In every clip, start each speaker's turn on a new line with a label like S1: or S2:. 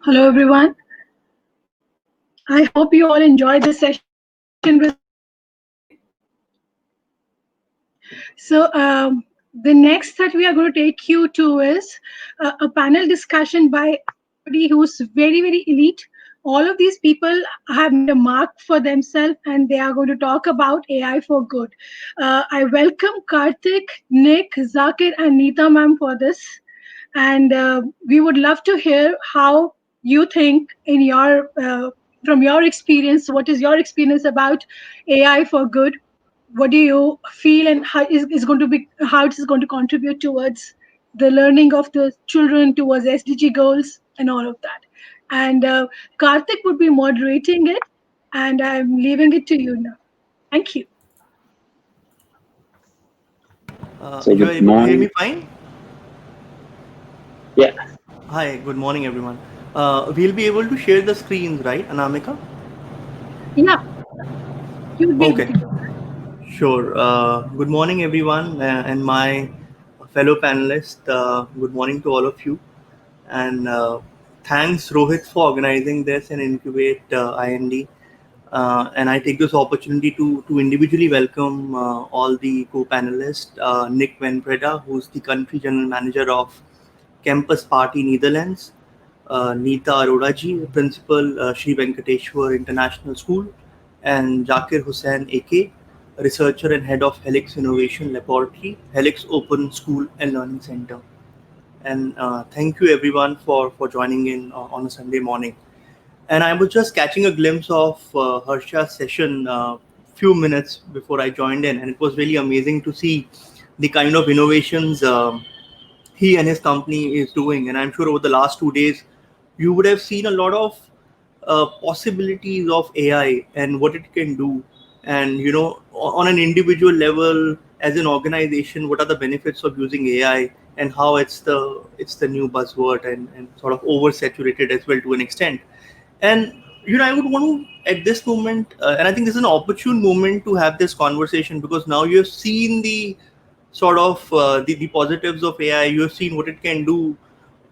S1: Hello, everyone. I hope you all enjoyed this session with me today. So, the next that we are going to take you to is a panel discussion by somebody who's very, very elite. All of these people have made a mark for themselves and they are going to talk about AI for good. I welcome Kartik, Nick, Zakir, and Nita ma'am for this. And we would love to hear how you think in your from your experience, what is your experience about AI for good? What do you feel, and is going to be, how it is going to contribute towards the learning of the children, towards SDG goals and all of that? And Karthik would be moderating it, and I'm leaving it to you now. Thank you.
S2: So
S3: You are
S2: good
S3: able to hear me
S2: morning.
S3: fine?
S2: Yeah,
S3: Hi, good morning, everyone. We'll be able to share the screens, right, Anamika?
S1: Yeah, you would be able
S3: Okay,
S1: to do
S3: sure. Good morning, everyone, and my fellow panelists. Good morning to all of you. And thanks, Rohit, for organizing this and Incubate IND. And I take this opportunity to individually welcome all the co-panelists, Nick Van Breda, who's the country general manager of Campus Party Netherlands, Nita Arora ji, principal, Sri Venkateshwar International School, and JAKKIR Hussain AK, researcher and head of Helix Innovation Laboratory, Helix Open School and Learning Center. And thank you everyone for joining in on a Sunday morning. And I was just catching a glimpse of Harsha's session few minutes before I joined in, and it was really amazing to see the kind of innovations he and his company is doing. And I'm sure over the last 2 days, you would have seen a lot of possibilities of AI and what it can do. And on an individual level, as an organization, what are the benefits of using AI and how it's the new buzzword and sort of oversaturated as well to an extent. And I would want to at this moment, and I think this is an opportune moment to have this conversation because now you have seen the sort of the positives of AI. You have seen what it can do,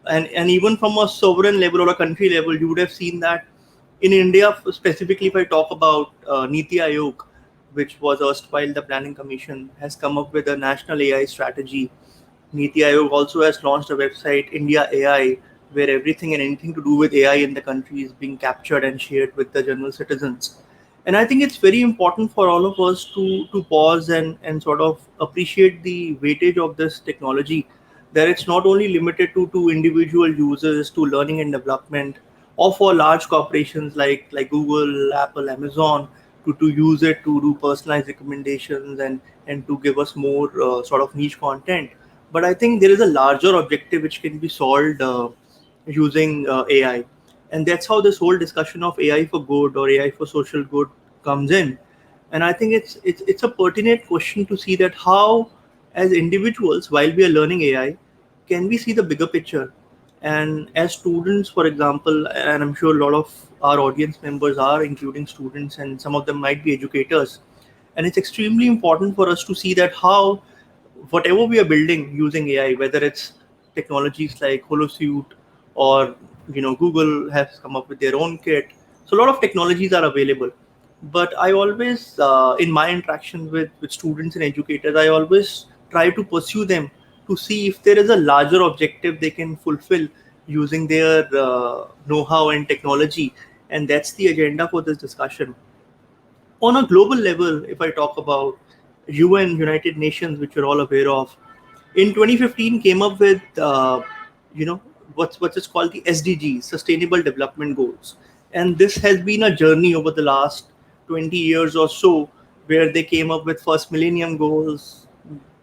S3: and even from a sovereign level or a country level, you would have seen that in India specifically. If I talk about Niti Aayog, which was erstwhile the Planning Commission, has come up with a national AI strategy. Niti Aayog also has launched a website, India AI, where everything and anything to do with AI in the country is being captured and shared with the general citizens. And I think it's very important for all of us to pause and sort of appreciate the weightage of this technology, that it's not only limited to individual users, to learning and development, or for large corporations like Google, Apple, Amazon to use it to do personalized recommendations and to give us more sort of niche content. But I think there is a larger objective which can be solved using AI, and that's how this whole discussion of AI for good or AI for social good comes in. And I think it's a pertinent question to see that how, as individuals, while we are learning AI, can we see the bigger picture? And as students, for example, and I'm sure a lot of our audience members are, including students, and some of them might be educators, and it's extremely important for us to see that how whatever we are building using AI, whether it's technologies like Holosuite or Google has come up with their own kit. So a lot of technologies are available. But I always, in my interaction with students and educators, I always try to pursue them to see if there is a larger objective they can fulfill using their know-how and technology. And that's the agenda for this discussion. On a global level, if I talk about UN, United Nations, which you're all aware of, in 2015 came up with you know what's called the SDGs, Sustainable Development Goals, and this has been a journey over the last 20 years or so, where they came up with first Millennium Goals.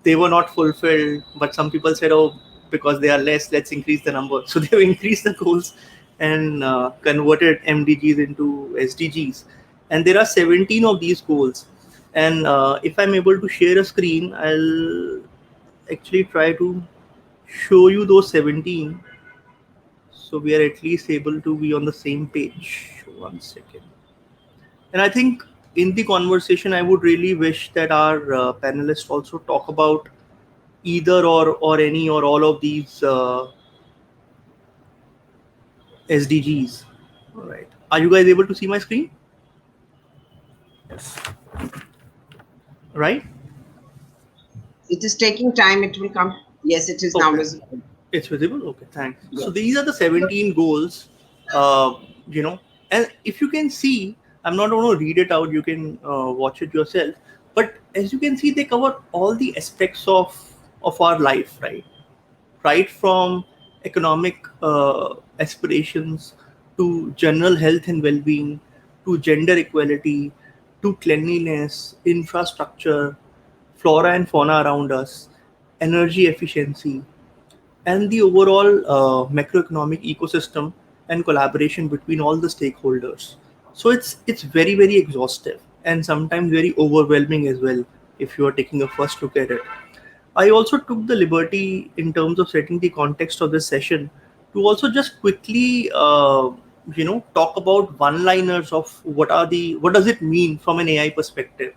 S3: They were not fulfilled, but some people said, "Oh, because they are less, let's increase the number." So they've increased the goals and converted MDGs into SDGs, and there are 17 of these goals. And if I'm able to share a screen, I'll actually try to show you those 17, so we are at least able to be on the same page. One second. And I think in the conversation, I would really wish that our panelists also talk about either or any or all of these SDGs. All right. Are you guys able to see my screen?
S2: Yes.
S3: Right?
S4: It is taking time. It will come. Yes, it is now
S3: Okay.
S4: visible.
S3: It's visible? Okay, thanks. So these
S4: Yes.
S3: are the 17 goals, uh, you know, and if you can see, I'm not going to read it out, you can watch it yourself. But as you can see, they cover all the aspects of our life, right from economic aspirations to general health and well-being to gender equality to cleanliness, infrastructure, flora and fauna around us, energy efficiency, and the overall macroeconomic ecosystem and collaboration between all the stakeholders. So it's very exhaustive and sometimes very overwhelming as well if you are taking a first look at it. I also took the liberty in terms of setting the context of this session to also just quickly talk about one-liners of what does it mean from an AI perspective.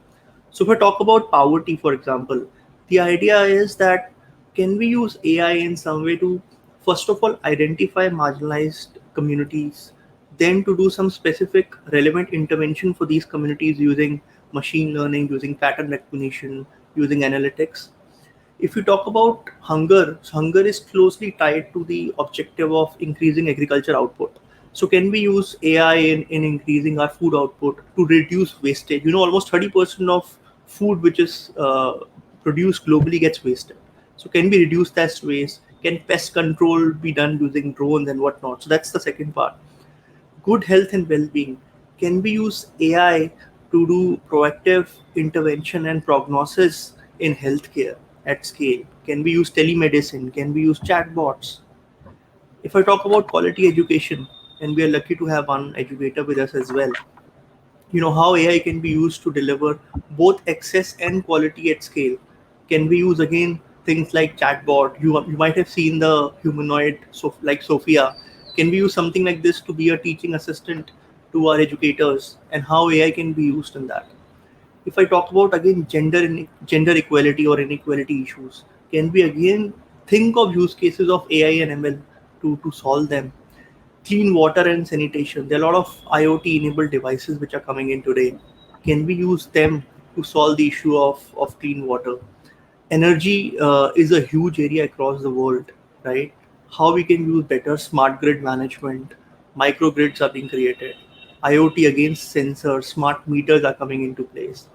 S3: So if I talk about poverty, for example, the idea is that can we use AI in some way to first of all identify marginalized communities, then to do some specific relevant intervention for these communities using machine learning, using pattern recognition, using analytics. If you talk about hunger, hunger is closely tied to the objective of increasing agriculture output. So can we use AI in increasing our food output to reduce wastage? Almost 30% of food which is produced globally gets wasted. So can we reduce that waste? Can pest control be done using drones and whatnot? So that's the second part. Good health and well-being. Can we use AI to do proactive intervention and prognosis in healthcare at scale? Can we use telemedicine? Can we use chatbots? If I talk about quality education, and we are lucky to have one educator with us as well, how AI can be used to deliver both access and quality at scale. Can we use again things like chatbot? You might have seen the humanoid like Sophia. Can we use something like this to be a teaching assistant to our educators, and how AI can be used in that? If I talk about again gender equality or inequality issues, can we again think of use cases of AI and ML to solve them? Clean water and sanitation. There are a lot of IoT enabled devices which are coming in today. Can we use them to solve the issue of clean water? Energy is a huge area across the world, right? How we can use better smart grid management, microgrids are being created, IoT against sensors, smart meters are coming into place.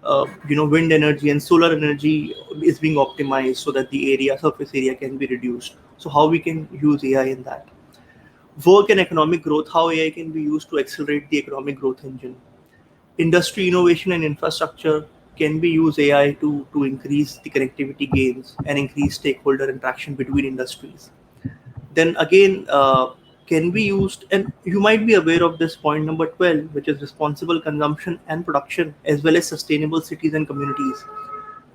S3: Wind energy and solar energy is being optimized so that the surface area can be reduced. So how we can use AI in that? Work and economic growth, how AI can be used to accelerate the economic growth engine. Industry innovation and infrastructure, can we use AI to increase the connectivity gains and increase stakeholder interaction between industries? Then again, can be used, and you might be aware of this point number 12, which is responsible consumption and production, as well as sustainable cities and communities.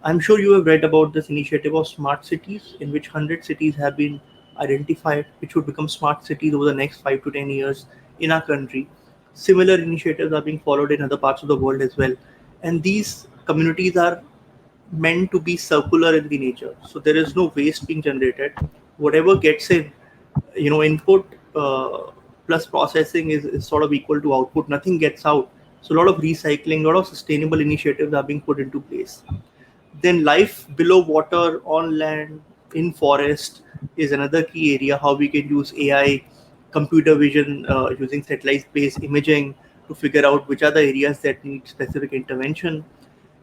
S3: I'm sure you have read about this initiative of smart cities, in which 100 cities have been identified, which would become smart cities over the next 5 to 10 years in our country. Similar initiatives are being followed in other parts of the world as well. And these communities are meant to be circular in the nature. So there is no waste being generated. Whatever gets in, input plus processing is sort of equal to output. Nothing gets out. So a lot of recycling, a lot of sustainable initiatives are being put into place. Then life below water, on land, in forest is another key area. How we can use AI, computer vision, using satellite-based imaging to figure out which are the areas that need specific intervention.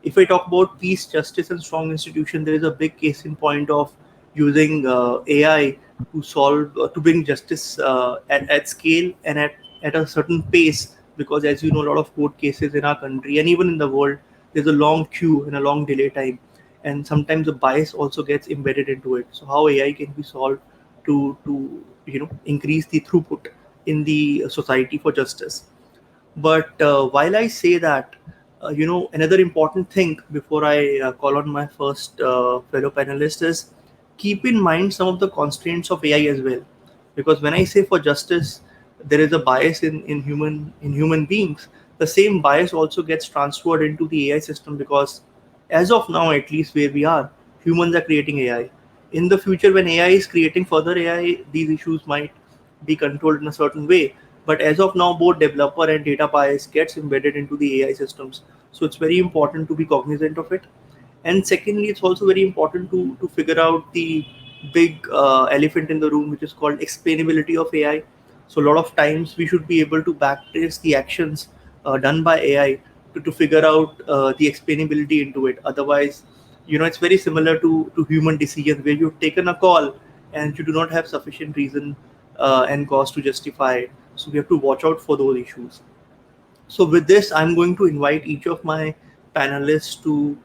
S3: If I talk about peace, justice, and strong institution, there is a big case in point of using AI to bring justice at scale and at a certain pace. Because as you know, a lot of court cases in our country and even in the world, there's a long queue and a long delay time, and sometimes the bias also gets embedded into it. So how AI can be solved to increase the throughput in the society for justice. But while I say that, another important thing before I call on my first fellow panelist is keep in mind some of the constraints of AI as well. Because when I say for justice, there is a bias in human beings. The same bias also gets transferred into the AI system because, as of now, at least where we are, humans are creating AI. In the future, when AI is creating further AI, these issues might be controlled in a certain way. But as of now, both developer and data bias gets embedded into the AI systems. So it's very important to be cognizant of it. And secondly, it's also very important to figure out the big elephant in the room, which is called explainability of AI. So a lot of times we should be able to backtrace the actions done by AI to figure out the explainability into it. Otherwise, it's very similar to human decisions where you've taken a call and you do not have sufficient reason and cause to justify it. So we have to watch out for those issues. So with this, I'm going to invite each of my panelists to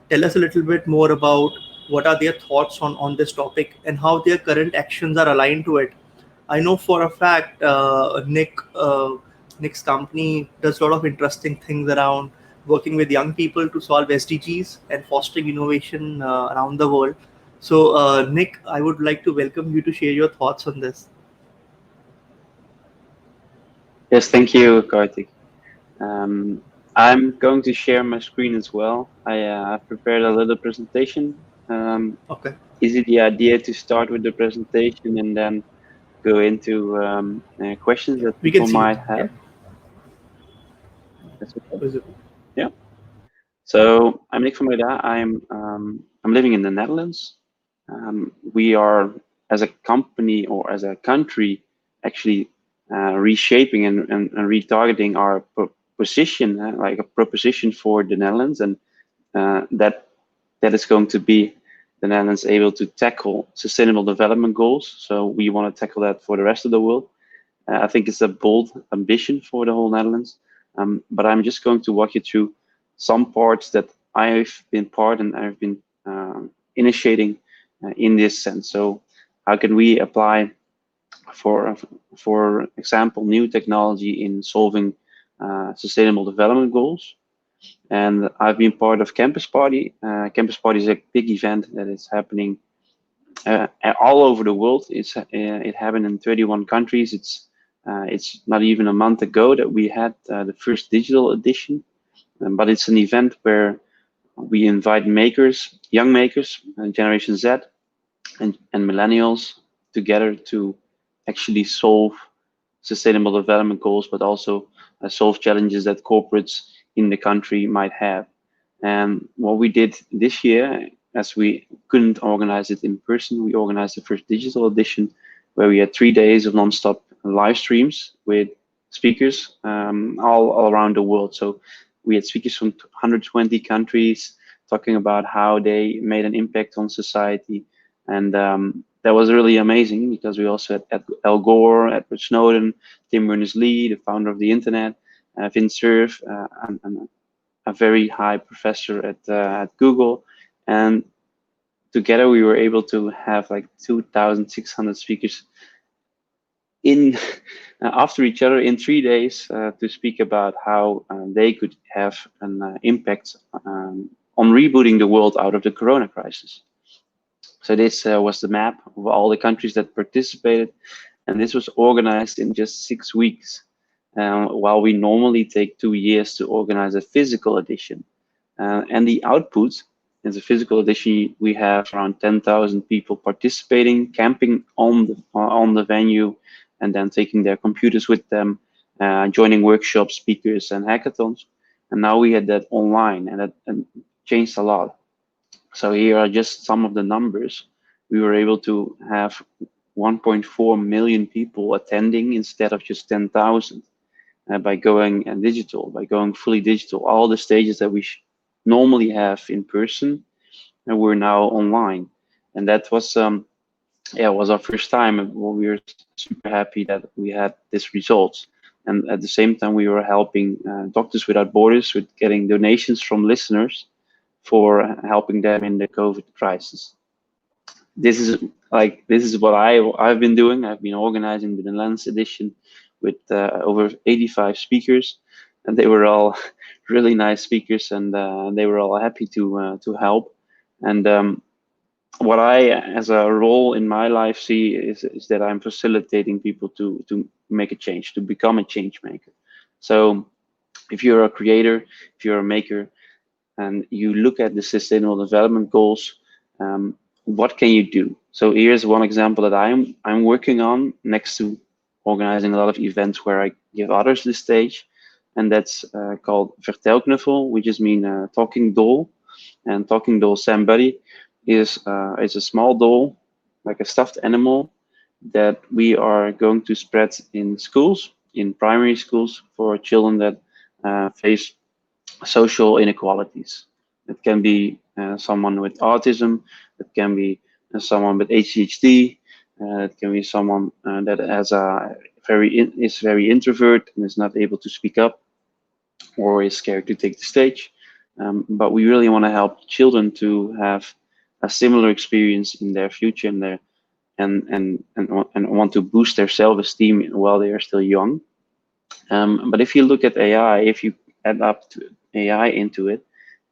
S3: tell us a little bit more about what are their thoughts on this topic and how their current actions are aligned to it. I know for a fact Nick's company does a lot of interesting things around working with young people to solve SDGs and fostering innovation around the world. So, Nick, I would like to welcome you to share your thoughts on this.
S2: Yes, thank you, Kartik. Um, I'm going to share my screen as well. I've prepared a little presentation.
S3: Okay,
S2: Is it the idea to start with the presentation and then go into questions
S3: yeah,
S2: that
S3: we can
S2: people
S3: see it.
S2: might
S3: Yeah,
S2: have? That's okay.
S3: visible.
S2: Yeah. So I'm Nick from Breda. I'm living in the Netherlands. We are, as a company or as a country, actually reshaping and retargeting our position, like a proposition for the Netherlands, and that is going to be the Netherlands able to tackle sustainable development goals. So we want to tackle that for the rest of the world. I think it's a bold ambition for the whole Netherlands, but I'm just going to walk you through some parts that I've been part and I've been initiating in this sense. So how can we apply, for example, new technology in solving sustainable development goals? And I've been part of Campus Party. Campus Party is a big event that is happening all over the world. It happened in 31 countries. It's not even a month ago that we had the first digital edition, but it's an event where we invite makers, young makers, Generation Z and millennials together to actually solve sustainable development goals, but also solve challenges that corporates in the country might have. And what we did this year, as we couldn't organize it in person, we organized the first digital edition where we had 3 days of nonstop live streams with speakers all around the world. So we had speakers from 120 countries talking about how they made an impact on society. And that was really amazing because we also had Al Gore, Edward Snowden, Tim Berners-Lee, the founder of the internet, Vint Cerf, and a very high professor at Google. And together we were able to have like 2,600 speakers in after each other in 3 days to speak about how they could have an impact on rebooting the world out of the corona crisis. So this was the map of all the countries that participated, and this was organized in just 6 weeks, while we normally take 2 years to organize a physical edition. And the output in the physical edition, we have around 10,000 people participating, camping on the venue, and then taking their computers with them, joining workshops, speakers, and hackathons. And now we had that online, and that changed a lot. So here are just some of the numbers. We were able to have 1.4 million people attending instead of just 10,000 by going digital, by going fully digital. All the stages that we normally have in person, and we're now online. And that was was our first time, and we were super happy that we had this results. And at the same time, we were helping Doctors Without Borders with getting donations from listeners for helping them in the COVID crisis. This is what I've been doing. I've been organizing the Netherlands edition with over 85 speakers, and they were all really nice speakers, and they were all happy to help. And what I, as a role in my life, see is that I'm facilitating people to make a change, to become a change maker. So if you're a creator, if you're a maker, and you look at the sustainable development goals, what can you do? So here's one example that I'm working on next to organizing a lot of events where I give others the stage, and that's called Vertelknuffel, which just mean talking doll. And talking doll somebody is a small doll, like a stuffed animal, that we are going to spread in schools, in primary schools, for children that face social inequalities. It can be someone with autism, it can be someone with ADHD, it can be someone that has a is very introvert and is not able to speak up or is scared to take the stage. But we really want to help children to have a similar experience in their future and their and want to boost their self-esteem while they are still young. But if you look at AI, if you add up to AI into it,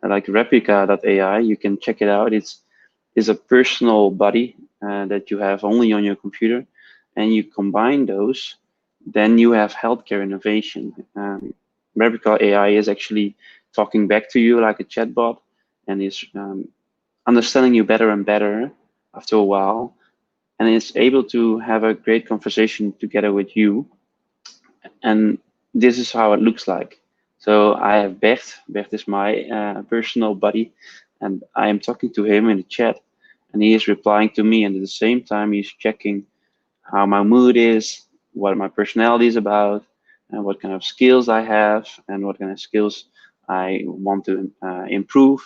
S2: like replica.ai, you can check it out. It's a personal buddy that you have only on your computer, and you combine those, then you have healthcare innovation. Replica AI is actually talking back to you like a chatbot, and is understanding you better and better after a while, and it's able to have a great conversation together with you. And this is how it looks like. So I have Bert. Bert is my personal buddy, and I am talking to him in the chat, and he is replying to me, and at the same time he's checking how my mood is, what my personality is about, and what kind of skills I have, and what kind of skills I want to improve.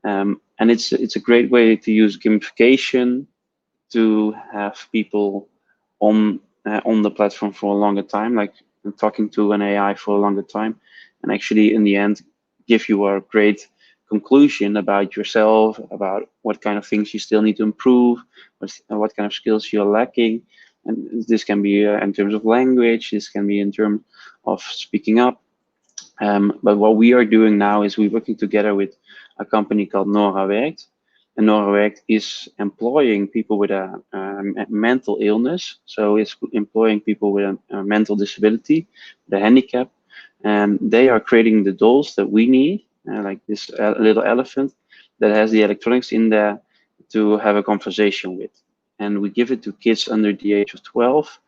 S2: And it's a great way to use gamification to have people on the platform for a longer time, like talking to an AI for a longer time, and actually in the end give you a great conclusion about yourself, about what kind of things you still need to improve, what kind of skills you're lacking. And this can be in terms of language, this can be in terms of speaking up. But what we are doing now is we're working together with a company called Nora Werkt. And Nora Werkt is employing people with a mental illness. So it's employing people with a mental disability, the handicap. And they are creating the dolls that we need, like this little elephant that has the electronics in there to have a conversation with. And we give it to kids under the age of 12,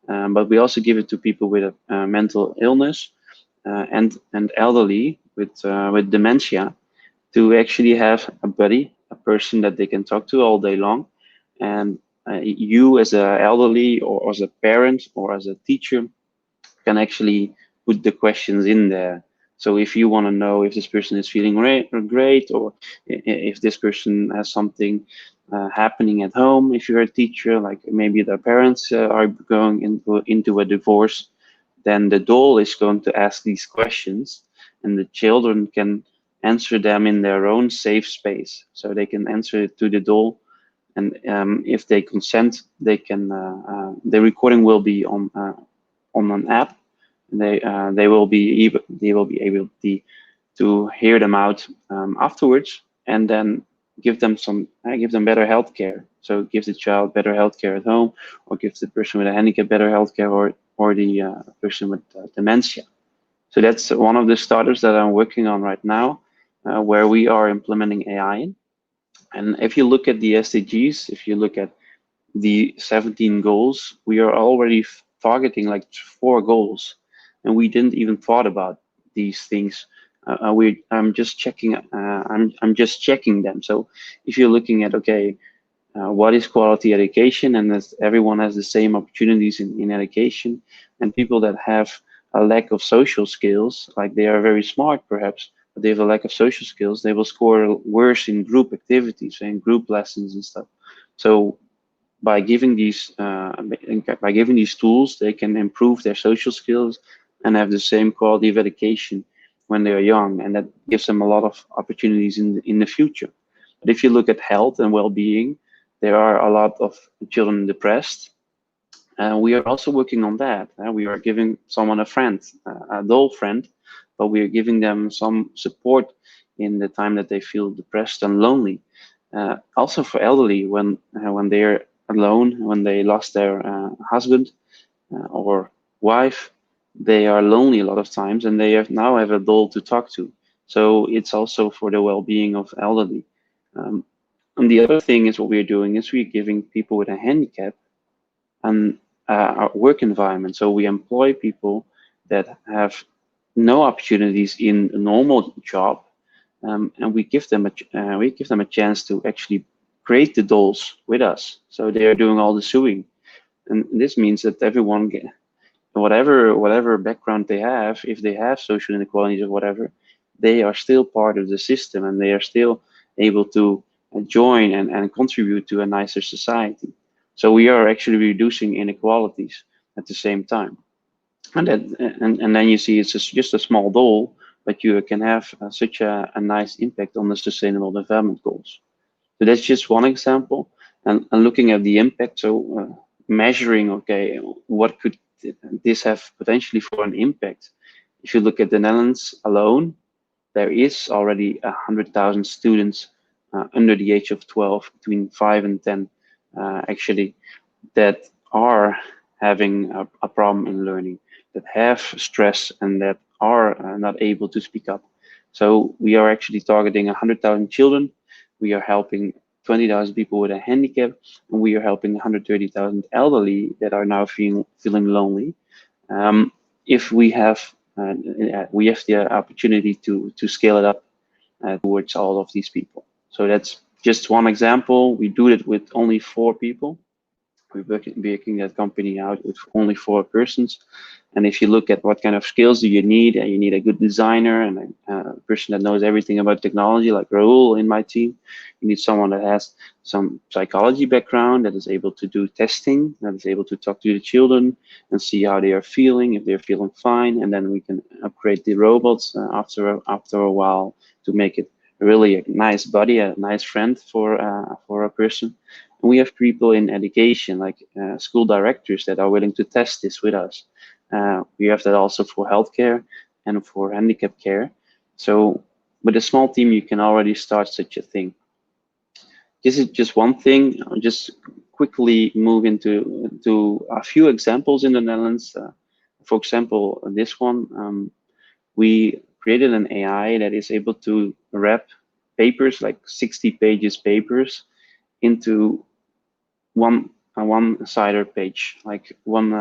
S2: but we also give it to people with a mental illness and elderly with dementia, to actually have a buddy, a person that they can talk to all day long. And you as an elderly or as a parent or as a teacher can actually put the questions in there. So if you want to know if this person is feeling great, or if this person has something happening at home, if you're a teacher, like maybe their parents are going into a divorce, then the doll is going to ask these questions, and the children can answer them in their own safe space. So they can answer it to the doll, and if they consent, they can. The recording will be on an app. And they will be able to hear them out afterwards, and then give them better healthcare. So give the child better healthcare at home, or give the person with a handicap better healthcare, or the person with dementia. So that's one of the startups that I'm working on right now, where we are implementing AI in. And if you look at the SDGs, if you look at the 17 goals, we are already targeting like 4 goals, and we didn't even thought about these things. I'm just checking. I'm just checking them. So if you're looking at, okay, what is quality education, and that everyone has the same opportunities in education, and people that have a lack of social skills, like they are very smart perhaps, but they have a lack of social skills, they will score worse in group activities and group lessons and stuff. So by giving these tools, they can improve their social skills and have the same quality of education when they are young, and that gives them a lot of opportunities in the future. But if you look at health and well-being, there are a lot of children depressed. We are also working on that. We are giving someone a friend, a dull friend, but we are giving them some support in the time that they feel depressed and lonely. Also for elderly, when they're alone, when they lost their husband or wife, they are lonely a lot of times, and they now have a doll to talk to. So it's also for the well-being of elderly. And the other thing is, what we're doing is we're giving people with a handicap our work environment. So we employ people that have no opportunities in a normal job, and we give them a chance to actually create the dolls with us. So they are doing all the sewing, and this means that everyone, whatever background they have, if they have social inequalities or whatever, they are still part of the system, and they are still able to join and contribute to a nicer society. So we are actually reducing inequalities at the same time. And then you see it's just a small doll, but you can have such a nice impact on the sustainable development goals. So that's just one example. And looking at the impact, so measuring, okay, what could this have potentially for an impact? If you look at the Netherlands alone, there is already 100,000 students under the age of 12, between 5 and 10, actually, that are having a problem in learning, that have stress, and that are not able to speak up. So we are actually targeting 100,000 children. We are helping 20,000 people with a handicap, and we are helping 130,000 elderly that are now feeling lonely. If we have the opportunity to scale it up towards all of these people. So that's just one example. We do it with only 4 people. We're working that company out with only 4 persons. And if you look at what kind of skills do you need a good designer and a person that knows everything about technology, like Raul in my team. You need someone that has some psychology background, that is able to do testing, that is able to talk to the children and see how they are feeling, if they're feeling fine. And then we can upgrade the robots after a while to make it really a nice buddy, a nice friend for a person. And we have people in education, like school directors, that are willing to test this with us. We have that also for healthcare and for handicap care. So with a small team, you can already start such a thing. This is just one thing. I'll just quickly move into a few examples in the Netherlands. For example, this one, we created an AI that is able to wrap papers, like 60 pages papers, into one-sided page, like one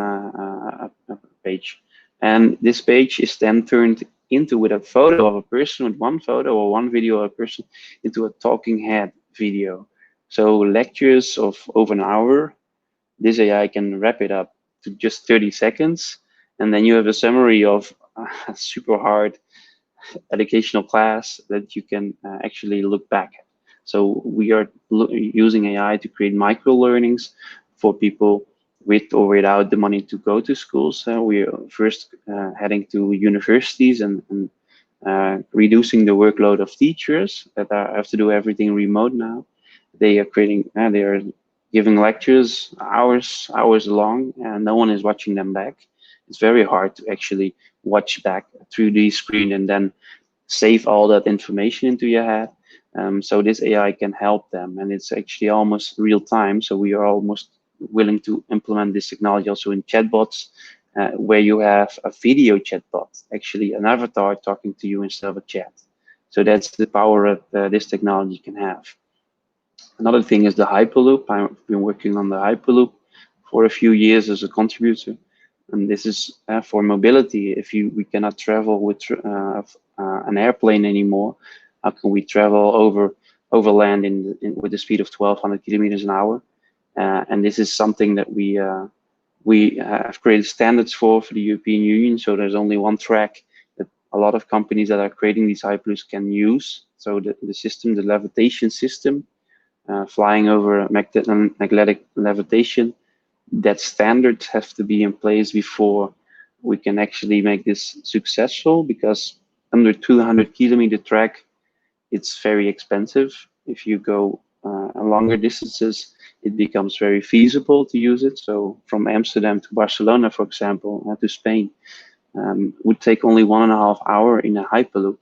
S2: page. And this page is then turned into, with a photo of a person, with one photo or one video of a person, into a talking head video. So lectures of over an hour, this AI can wrap it up to just 30 seconds. And then you have a summary of a super hard educational class that you can actually look back at. So we are using AI to create micro learnings for people with or without the money to go to schools. We are first heading to universities and reducing the workload of teachers that have to do everything remote now. They are creating, they are giving lectures hours long, and no one is watching them back. It's very hard to actually watch back through the screen and then save all that information into your head. So this AI can help them, and it's actually almost real time. So we are almost willing to implement this technology also in chatbots, where you have a video chatbot, actually an avatar talking to you instead of a chat. So that's the power that this technology can have. Another thing is the Hyperloop. I've been working on the Hyperloop for a few years as a contributor. And this is for mobility. If we cannot travel with an airplane anymore, how can we travel over land with the speed of 1,200 kilometers an hour? And this is something that we have created standards for the European Union. So there's only one track that a lot of companies that are creating these Hyperloops can use. So the system, the levitation system, flying over magnetic levitation, that standards have to be in place before we can actually make this successful, because under 200 kilometer track, it's very expensive. If you go longer distances, it becomes very feasible to use it. So from Amsterdam to Barcelona, for example, to Spain, would take only 1.5 hours in a Hyperloop.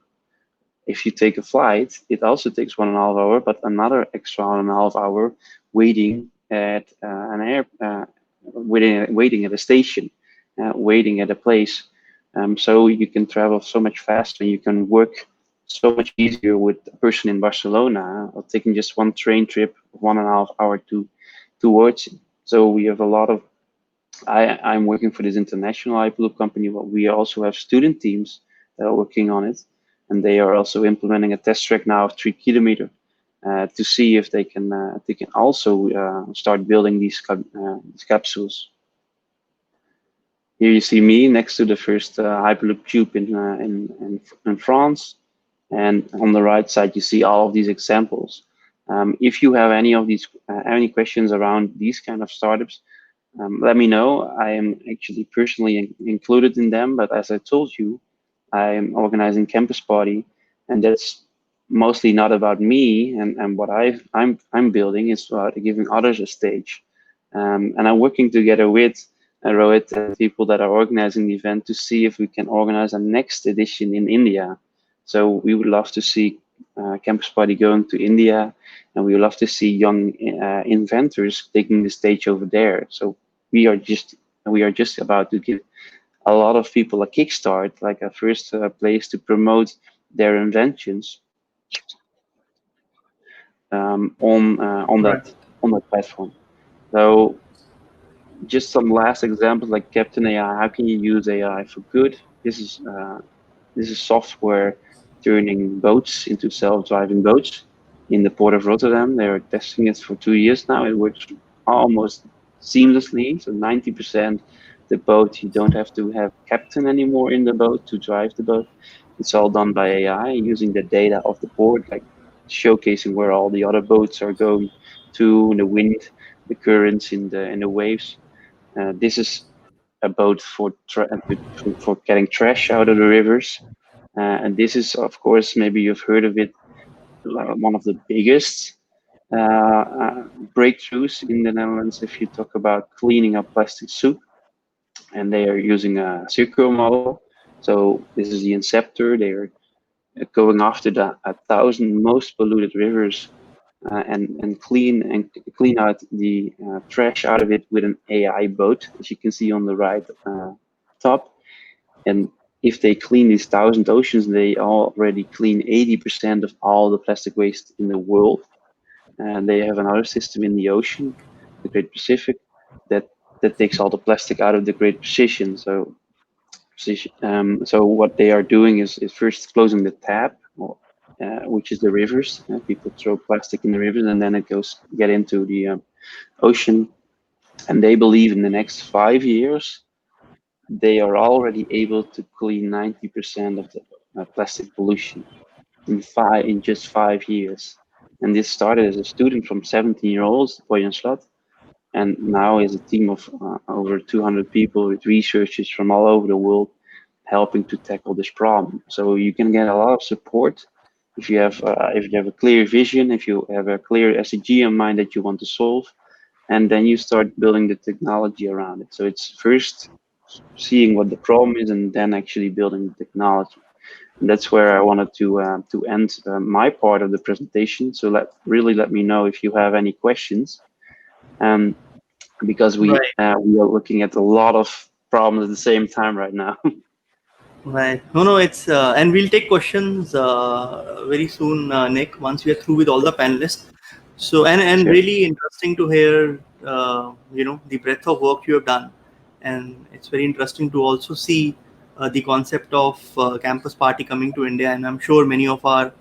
S2: If you take a flight, it also takes 1.5 hours, but another extra 1.5 hours waiting at waiting at a station, waiting at a place. So you can travel so much faster. You can work so much easier with a person in Barcelona, or taking just one train trip of 1.5 hours towards it. So we have a lot of I'm working for this international Hyperloop company, but we also have student teams that are working on it, and they are also implementing a test track now of 3 kilometers to see if they can also start building these capsules. Here you see me next to the first Hyperloop tube in France, and on the right side you see all of these examples. If you have any questions around these kind of startups, let me know. I am actually personally included in them, but as I told you, I am organizing Campus Party, and that's mostly not about me and what I'm building. It's about giving others a stage, and I'm working together with Rohit and people that are organizing the event to see if we can organize a next edition in India. So we would love to see Campus Party going to India, and we would love to see young inventors taking the stage over there. So we are just we are just about to give a lot of people a kickstart, like a first place to promote their inventions
S3: Right.
S2: on that platform. So just some last examples like Captain AI. How can you use AI for good? This is software turning boats into self-driving boats in the port of Rotterdam. They are testing it for 2 years now. It works almost seamlessly. So 90% the boat, you don't have to have captain anymore in the boat to drive the boat. It's all done by AI using the data of the port, like showcasing where all the other boats are going to, the wind, the currents in the waves. This is a boat for getting trash out of the rivers. And this is, of course, maybe you've heard of it, one of the biggest breakthroughs in the Netherlands if you talk about cleaning up plastic soup. And they are using a circular model. So this is the inceptor. They are going after the 1,000 most polluted rivers and clean out the trash out of it with an AI boat, as you can see on the right top. And if they clean these 1,000 oceans, they already clean 80% of all the plastic waste in the world. And they have another system in the ocean, the Great Pacific, that that takes all the plastic out of the Great Precision. So what they are doing is first closing the tap, which is the rivers. People throw plastic in the rivers, and then it goes get into the ocean. And they believe in the next 5 years they are already able to clean 90% of the plastic pollution in just 5 years. And this started as a student from 17-year-olds, Boyan Slat, and now is a team of over 200 people with researchers from all over the world helping to tackle this problem. So you can get a lot of support if you have a clear vision, if you have a clear SDG in mind that you want to solve, and then you start building the technology around it. So it's first seeing what the problem is and then actually building the technology. And that's where I wanted to end my part of the presentation. So let me know if you have any questions. Um, because
S3: Right.
S2: we are looking at a lot of problems at the same time right now.
S3: Right. No, no, it's and we'll take questions very soon, Nick, once we are through with all the panelists. So, and
S2: Sure.
S3: really interesting to hear, the breadth of work you have done, and it's very interesting to also see the concept of campus party coming to India, and I'm sure many of our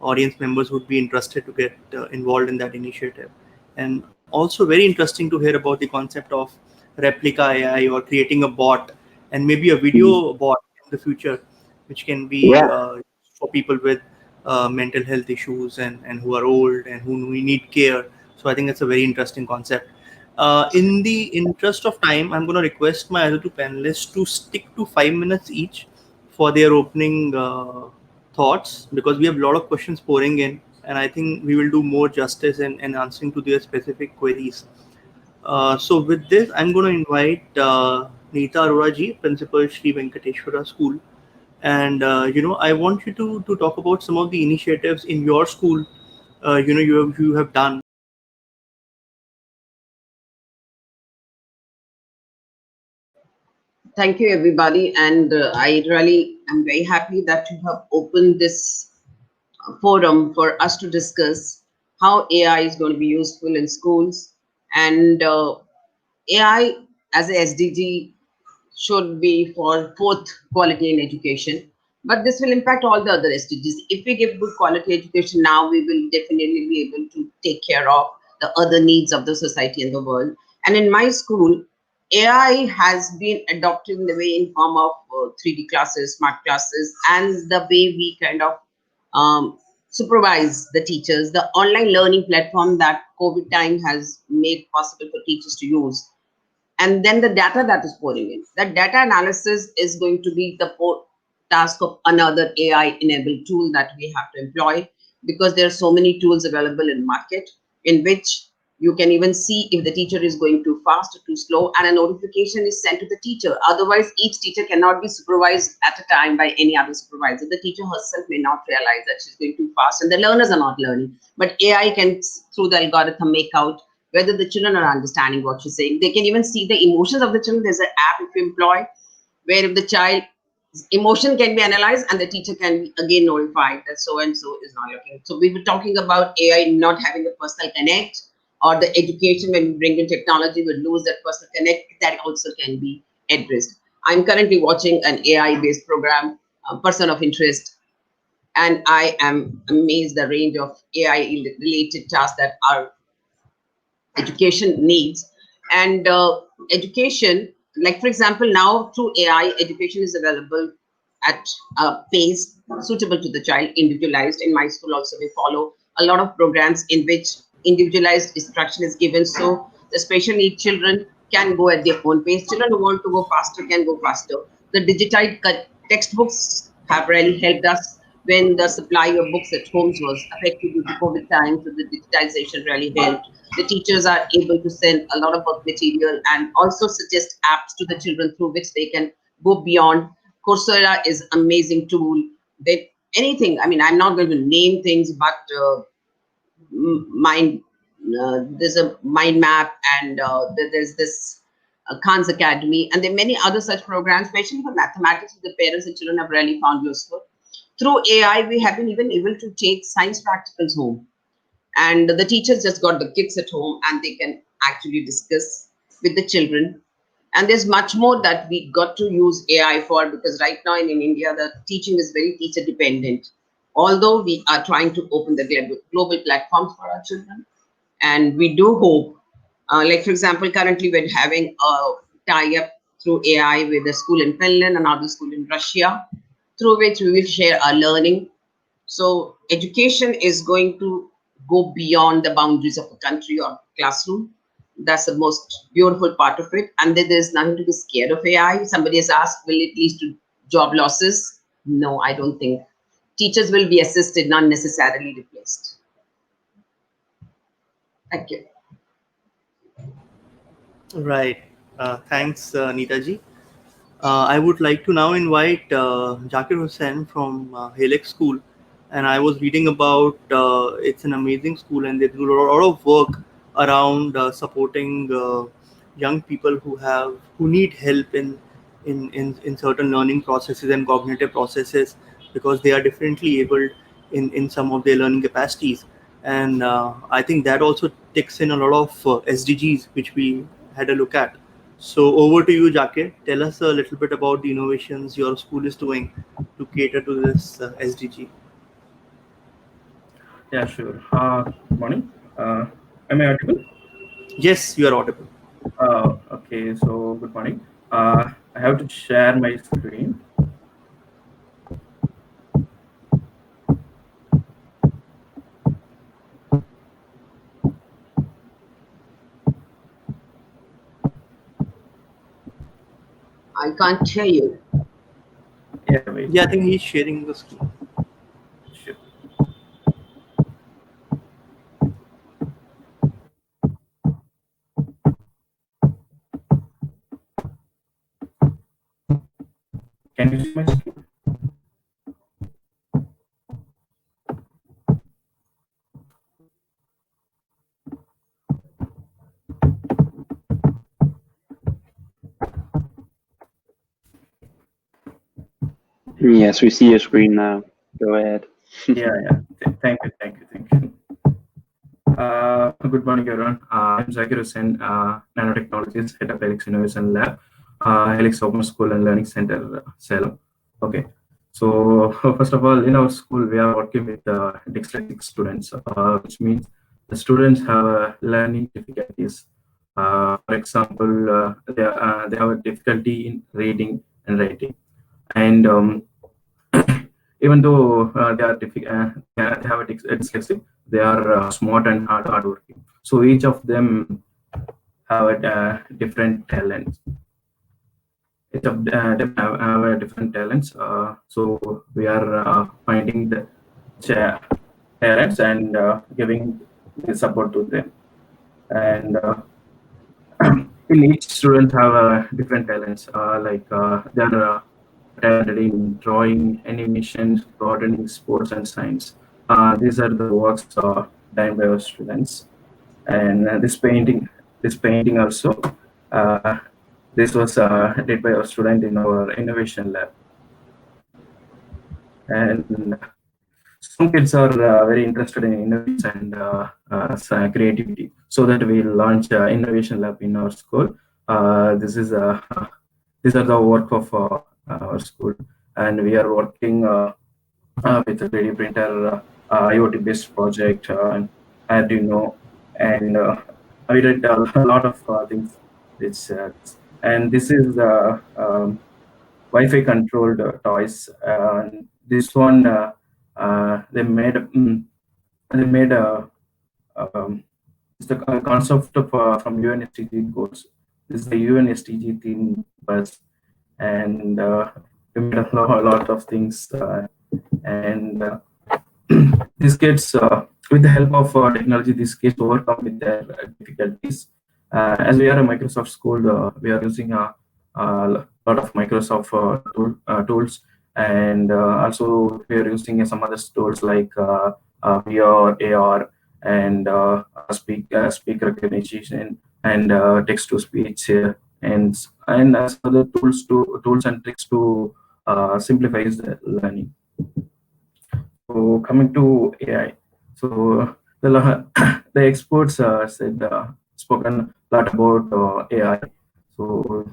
S3: audience members would be interested to get involved in that initiative. And also very interesting to hear about the concept of replica AI or creating a bot and maybe a
S2: Mhm.
S3: video bot in the future, which can be
S2: Yeah.
S3: for people with mental health issues and who are old and who we need care. So I think that's a very interesting concept. In the interest of time, I'm going to request my other two panelists to stick to 5 minutes each for their opening thoughts, because we have a lot of questions pouring in, and I think we will do more justice in answering to their specific queries. So with this, I'm going to invite Nita Arora ji, Principal Shri Venkateshwar School, and I want you to talk about some of the initiatives in your school. You have done.
S4: Thank you, everybody. And I really am very happy that you have opened this forum for us to discuss how AI is going to be useful in schools. And AI as a SDG should be for fourth, quality in education. But this will impact all the other SDGs. If we give good quality education now, we will definitely be able to take care of the other needs of the society and the world. And in my school, AI has been adopted in the way in form of 3D classes, smart classes, and the way we kind of supervise the teachers. The online learning platform that COVID time has made possible for teachers to use, and then the data that is pouring in. That data analysis is going to be the task of another AI enabled tool that we have to employ, because there are so many tools available in market in which you can even see if the teacher is going too fast or too slow, and a notification is sent to the teacher. Otherwise, each teacher cannot be supervised at a time by any other supervisor. The teacher herself may not realize that she's going too fast, and the learners are not learning. But AI can, through the algorithm, make out whether the children are understanding what she's saying. They can even see the emotions of the children. There's an app if you employ, where if the child emotion can be analyzed and the teacher can be again notified that so and so is not looking. So we were talking about AI not having a personal connect, or the education when we bring in technology will lose that personal connect. That also can be addressed. I'm currently watching an AI based program, Person of Interest, and I am amazed the range of AI related tasks that are education needs. And education, like for example, now through AI, education is available at a pace suitable to the child, individualized. In my school also, we follow a lot of programs in which individualized instruction is given, so the special needs children can go at their own pace. Children who want to go faster can go faster. The digitized textbooks have really helped us when the supply of books at homes was affected due to COVID time. So the digitization really helped. The teachers are able to send a lot of work material and also suggest apps to the children through which they can go beyond. Coursera is amazing tool. That anything. I mean, I'm not going to name things, but mind. There's a mind map, and there's this Khan's Academy, and there are many other such programs, especially for mathematics, the parents and children have really found useful. Through AI, we have been even able to take science practicals home, and the teachers just got the kids at home and they can actually discuss with the children. And there's much more that we got to use AI for, because right now in India the teaching is very teacher dependent, although we are trying to open the global platforms for our children. And we do hope, like for example, currently we're having a tie-up through AI with a school in Finland, another school in Russia, through which we will share our learning. So education is going to go beyond the boundaries of a country or classroom. That's the most beautiful part of it. And then there's nothing to be scared of AI. Somebody has asked, will it lead to job losses? No, I don't think. Teachers will be assisted, not necessarily replaced. Thank you.
S3: Right. Thanks, Nita ji. I would like to now invite JAKKIR HUSSAIN from Helix School. And I was reading about it's an amazing school, and they do a lot of work around supporting young people who need help in certain learning processes and cognitive processes, because they are differently abled in some of their learning capacities. And I think that also takes in a lot of SDGs, which we had a look at. So over to you, Jakkir. Tell us a little bit about the innovations your school is doing to cater to this SDG.
S5: Yeah, sure. Good morning. Am I audible?
S3: Yes, you are audible.
S5: Okay, so good morning. I have to share my screen.
S4: I can't hear you.
S5: Yeah, wait.
S3: Yeah, I think he's sharing the screen.
S5: Sure. Can you see my screen?
S2: Yes, we see your screen now. Go ahead.
S5: Yeah, yeah. Thank you, thank you, thank you. Good morning, everyone. I'm JAKKIR Hussain, Nanotechnologies, Head of Helix Innovation Lab, Helix Open School and Learning Center, Salem. Okay. So, first of all, in our school, we are working with dyslexic students, which means the students have learning difficulties. For example, they have a difficulty in reading and writing. And even though they have a dyslexic, they are smart and hardworking. So each of them have a different talents. Each of them have a different talents. So we are finding the talents and giving the support to them. And in each student have different talents. They are talented in drawing, animation, gardening, sports, and science. These are the works done by our students. And this painting also, uh, this was did by our student in our innovation lab. And some kids are very interested in innovation and creativity, so that we launch innovation lab in our school. This is these are the work of our school, and we are working with a 3D printer, IoT based project, Arduino, and we did a lot of things. Which, and this is Wi-Fi controlled toys. This one they made a it's the concept of from UNSDG goals. This is the UNSDG theme bus, and we made a lot of things. And these kids, with the help of technology, these kids overcome with their difficulties. As we are a Microsoft school, we are using a lot of Microsoft tools, and also we are using some other tools like VR, AR, and speak recognition, and text to speech, and as other tools and tricks to simplify the learning. So coming to AI, so the experts said spoken a lot about AI. So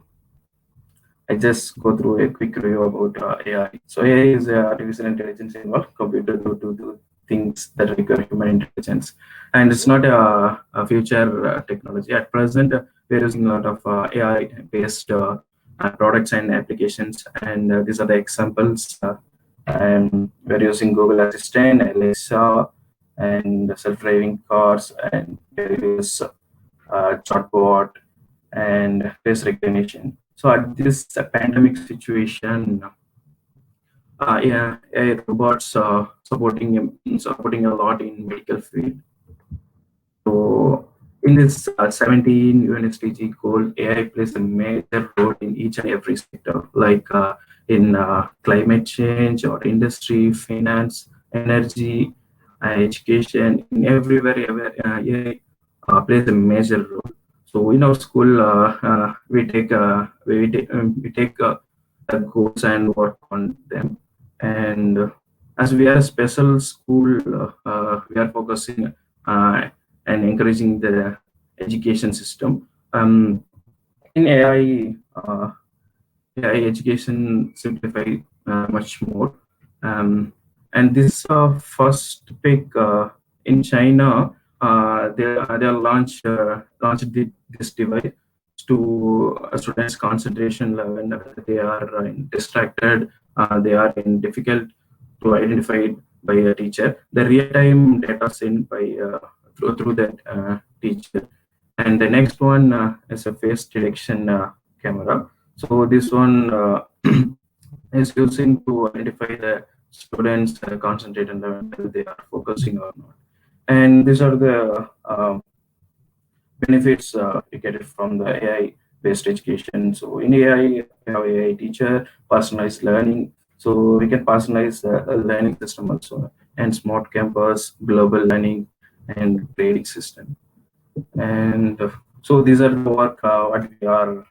S5: I just go through a quick review about AI. So AI is artificial intelligence involved computer to do things that require human intelligence, and it's not a future technology. At present, we're using a lot of AI-based products and applications, and these are the examples. And we're using Google Assistant, Alexa, and self-driving cars, and various chatbot and face recognition. So at this pandemic situation, yeah, AI robots supporting a lot in medical field. So in this 17 UNSDG goal, AI plays a major role in each and every sector, like in climate change or industry, finance, energy, education, in everywhere, AI plays a major role. So in our school, we take the goals and work on them. And as we are a special school, we are focusing and encouraging the education system. In AI education simplify much more. And this first pick in China, they launched this device to students' concentration level. Whether they are distracted, they are in difficult to identify by a teacher. The real-time data sent by through that teacher. And the next one is a face detection camera. So this one is using to identify the students concentrate on whether they are focusing or not. And these are the benefits we get it from the AI-based education. So in AI, we have AI teacher, personalized learning. So we can personalize the learning system also, and smart campus, global learning, and grading system. And so these are the work what we are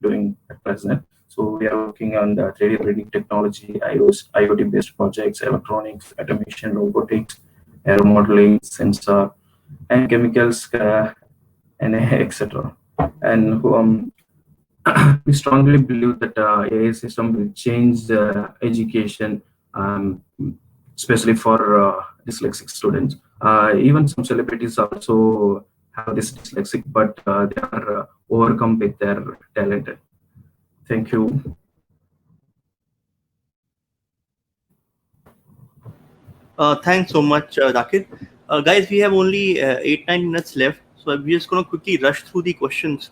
S5: doing at present. So we are working on the 3D printing technology, IoT-based projects, electronics, automation, robotics, aero modeling, sensor, and chemicals, and etc. And we strongly believe that AI system will change education, especially for dyslexic students. Even some celebrities also have this dyslexic, but they are overcome with their talent. Thank you.
S3: Thanks so much, Dakir. Guys, we have only 8-9 minutes left, so I'm just going to quickly rush through the questions.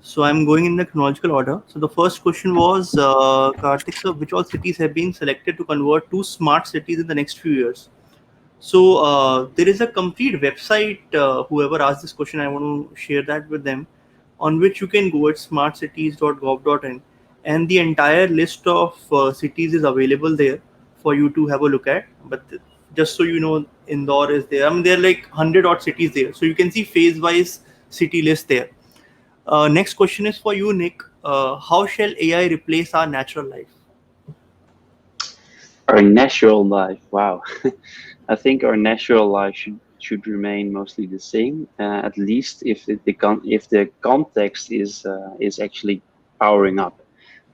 S3: So I'm going in the chronological order. So the first question was, Kartik sir, which all cities have been selected to convert to smart cities in the next few years? So there is a complete website. Whoever asked this question, I want to share that with them, on which you can go at smartcities.gov.in, and the entire list of cities is available there for you to have a look at. But just so you know, Indore is there. I mean, there are like 100 odd cities there, so you can see phase-wise city list there. Next question is for you, Nick. How shall AI replace our natural life?
S2: Our natural life, wow. I think our natural life should remain mostly the same, at least if the context is actually powering up.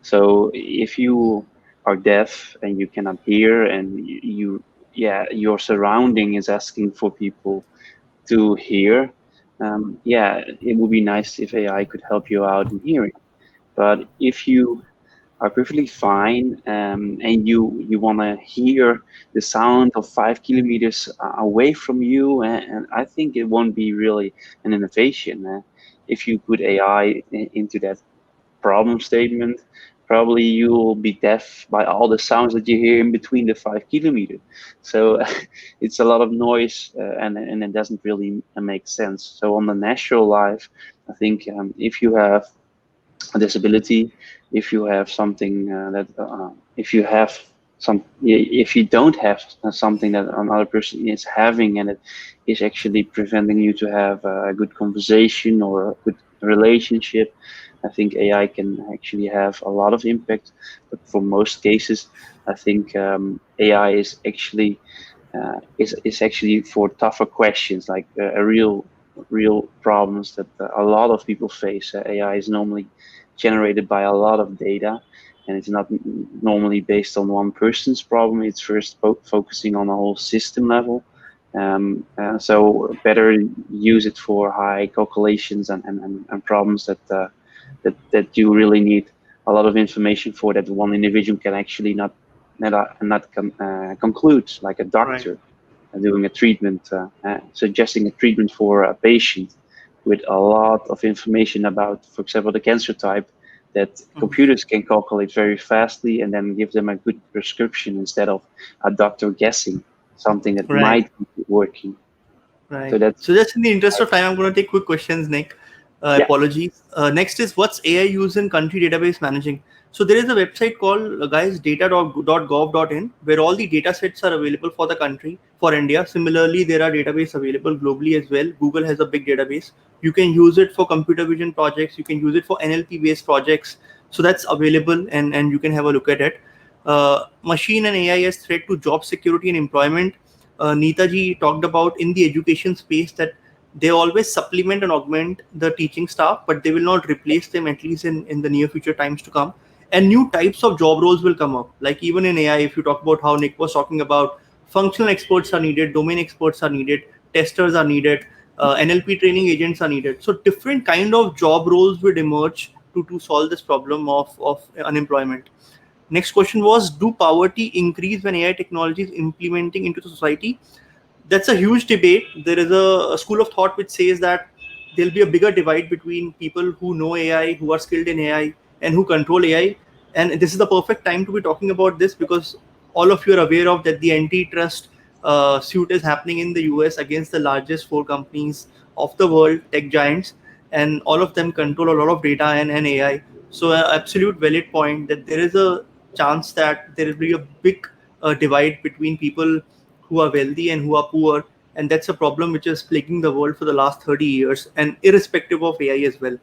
S2: So if you are deaf and you cannot hear, and yeah, your surrounding is asking for people to hear, yeah, it would be nice if AI could help you out in hearing. But if you are perfectly fine, and you want to hear the sound of 5 kilometers away from you, and I think it won't be really an innovation. If you put AI into that problem statement, probably you will be deaf by all the sounds that you hear in between the 5 kilometers. So it's a lot of noise, and it doesn't really make sense. So on the natural life, I think if you have a disability, if you have something if you have if you don't have something that another person is having, and it is actually preventing you to have a good conversation or a good relationship, I think AI can actually have a lot of impact. But for most cases, I think AI is actually for tougher questions, like a real problems that a lot of people face. AI is normally generated by a lot of data, and it's not normally based on one person's problem. It's first focusing on a whole system level. So better use it for high calculations and problems that you really need a lot of information for, that one individual can actually not conclude, like a
S3: Right.
S2: doctor doing a treatment, suggesting a treatment for a patient with a lot of information about, for example, the cancer type, that
S3: Mhm.
S2: computers can calculate very fastly and then give them a good prescription instead of a doctor guessing something that
S3: Right.
S2: might be working. So
S3: Right.
S2: that's
S3: So just in the interest of time, I'm going to take quick questions, Nick.
S2: yeah.
S3: Apologies. Next is, what's AI used in country database managing? So there is a website called, guys, data.gov.in, where all the data sets are available for the country, for India. Similarly, there are databases available globally as well. Google has a big database. You can use it for computer vision projects. You can use it for NLP based projects. So that's available, and you can have a look at it. Machine and AI as threat to job security and employment. Neeta ji talked about in the education space that they always supplement and augment the teaching staff, but they will not replace them, at least in the near future times to come. And new types of job roles will come up. Like even in AI, if you talk about how Nick was talking about, functional experts are needed, domain experts are needed, testers are needed, NLP training agents are needed. So different kind of job roles would emerge to solve this problem of unemployment. Next question was, do poverty increase when AI technology is implementing into the society? That's a huge debate. There is a school of thought which says that there'll be a bigger divide between people who know AI, who are skilled in AI, and who control AI. And this is the perfect time to be talking about this, because all of you are aware of that the antitrust suit is happening in the US against the largest four companies of the world, tech giants, and all of them control a lot of data and AI. So, absolute valid point that there is a chance that there will be a big divide between people who are wealthy and who are poor, and that's a problem which is plaguing the world for the last 30 years, and irrespective of AI as well.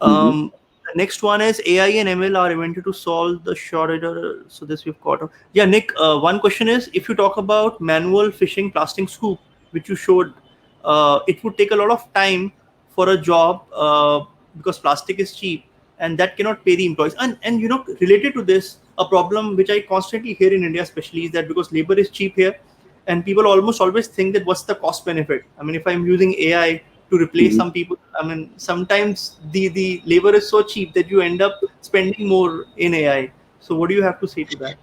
S2: Hmm.
S3: The next one is, AI and ML are invented to solve the shortage. So this we've got. Yeah, Nick. One question is, if you talk about manual fishing plastic scoop, which you showed, it would take a lot of time for a job because plastic is cheap and that cannot pay the employees. And related to this, a problem which I constantly hear in India especially is that because labor is cheap here, and people almost always think that what's the cost benefit. I mean, if I'm using AI to replace
S2: Mhm.
S3: some people, I mean, sometimes the labor is so cheap that you end up spending more in AI. So what do you have to say to that?